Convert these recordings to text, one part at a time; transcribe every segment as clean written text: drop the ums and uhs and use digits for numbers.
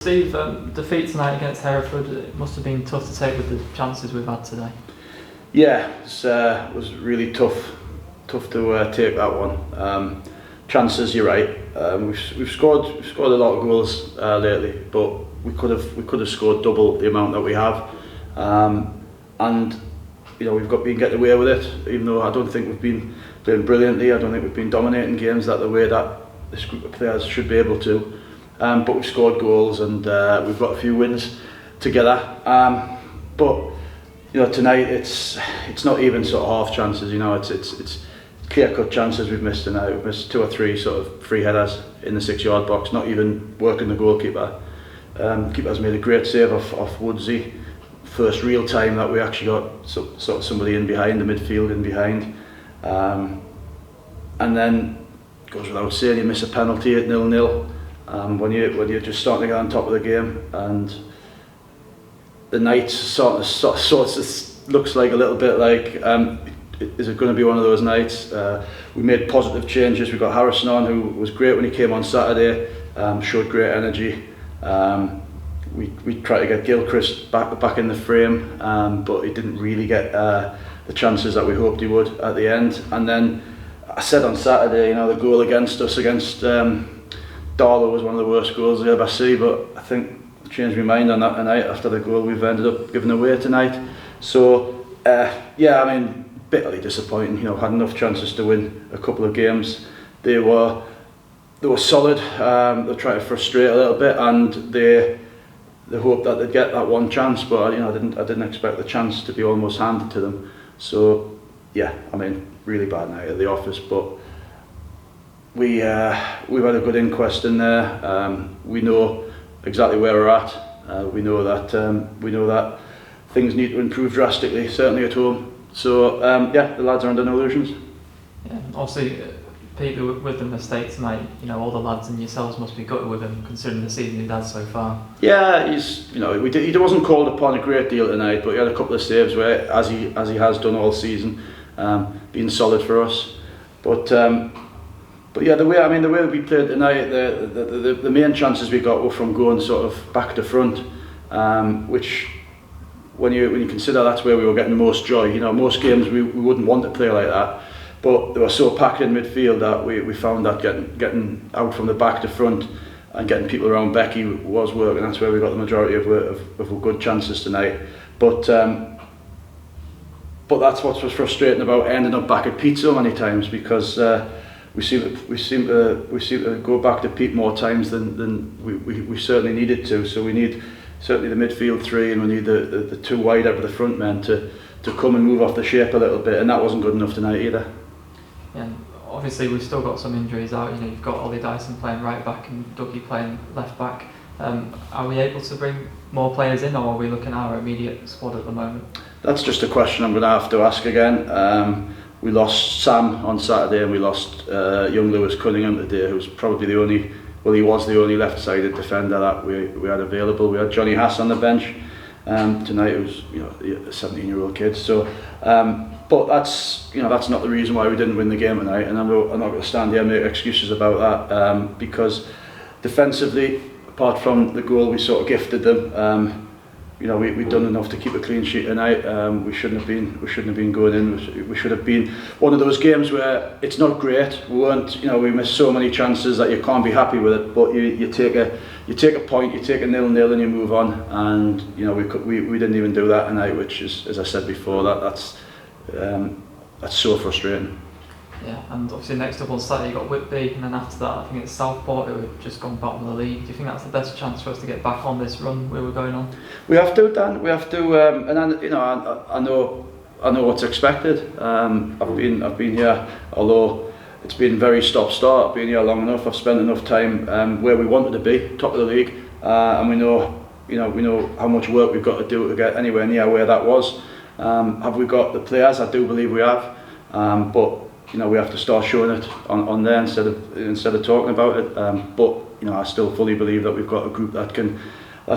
Steve, defeat tonight against Hereford, it must have been tough to take with the chances we've had today. Yeah, it was really tough to take that one. Chances, you're right. We've scored a lot of goals lately, but we could have scored double the amount that we have. And you know, been getting away with it, even though I don't think we've been playing brilliantly. I don't think we've been dominating games the way that this group of players should be able to. But we've scored goals and we've got a few wins together. But you know, tonight it's not even sort of half chances. You know, it's clear-cut chances we've missed tonight. We've missed 2 or 3 sort of free headers in the 6-yard box, not even working the goalkeeper. Keeper's made a great save off Woodsy. First real time that we actually got sort of somebody in behind, the midfield in behind. And then, goes without saying, you miss a penalty at 0-0. When you're just starting to get on top of the game, and the night sort of looks like a little bit like, is it going to be one of those nights? We made positive changes. We got Harrison on, who was great when he came on Saturday, showed great energy. We tried to get Gilchrist back in the frame, but he didn't really get the chances that we hoped he would at the end. And then I said on Saturday, you know, the goal against us against Darlow was one of the worst goals I ever see, but I think I've changed my mind on that tonight after the goal we've ended up giving away tonight. So yeah, I mean, bitterly disappointing. You know, had enough chances to win a couple of games. They were solid. They tried to frustrate a little bit, and they hoped that they'd get that one chance, but you know, I didn't expect the chance to be almost handed to them. So yeah, I mean, really bad night at the office, but we've had a good inquest in there. We know exactly where we're at. We know that things need to improve drastically, certainly at home. So yeah, the lads are under no illusions. Yeah, obviously, Peter, with the mistake tonight, you know, all the lads and yourselves must be gutted with him, considering the season he's had so far. Yeah, he wasn't called upon a great deal tonight, but he had a couple of saves where, as he has done all season, been solid for us. But yeah, the way we played tonight, the main chances we got were from going sort of back to front, which when you consider that's where we were getting the most joy. You know, most games we wouldn't want to play like that, but they were so packed in midfield that we found that getting out from the back to front and getting people around Becky was working. That's where we got the majority of good chances tonight. But that's what was frustrating about ending up back at Pete so many times, because we seem to go back to Pete more times than we certainly needed to. So we need certainly the midfield 3, and we need the 2 wide out of the front men to come and move off the shape a little bit, and that wasn't good enough tonight either. Yeah, and obviously we've still got some injuries out. You know, you've got Ollie Dyson playing right back and Dougie playing left back. Are we able to bring more players in, or are we looking at our immediate squad at the moment? That's just a question I'm going to have to ask again. We lost Sam on Saturday, and we lost young Lewis Cunningham today, who's probably he was the only left-sided defender that we had available. We had Johnny Hass on the bench tonight, who's, you know, a 17-year-old kid. So, but that's not the reason why we didn't win the game tonight, and I'm not going to stand here and make excuses about that, because defensively, apart from the goal we sort of gifted them, you know, we'd done enough to keep a clean sheet tonight. We shouldn't have been going in. We should have been one of those games where it's not great. We missed so many chances that you can't be happy with it. But you take a point, you take a 0-0, and you move on. And you know, we didn't even do that tonight, which is, as I said before, that's so frustrating. Yeah, and obviously next up on Saturday you've got Whitby, and then after that I think it's Southport, who have just gone bottom of the league. Do you think that's the best chance for us to get back on this run we were going on? We have to, Dan. We have to, and you know, I know what's expected. I've been here, although it's been very stop-start. I've been here long enough. I've spent enough time where we wanted to be, top of the league, and we know how much work we've got to do to get anywhere near where that was. Have we got the players? I do believe we have, but you know, we have to start showing it on there instead of talking about it. But you know, I still fully believe that we've got a group that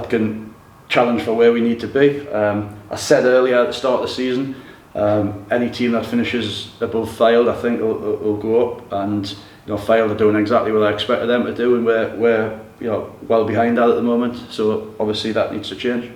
can challenge for where we need to be. I said earlier at the start of the season, any team that finishes above Fylde, I think, will go up. And you know, Fylde are doing exactly what I expected them to do, and we're well behind that at the moment. So obviously that needs to change.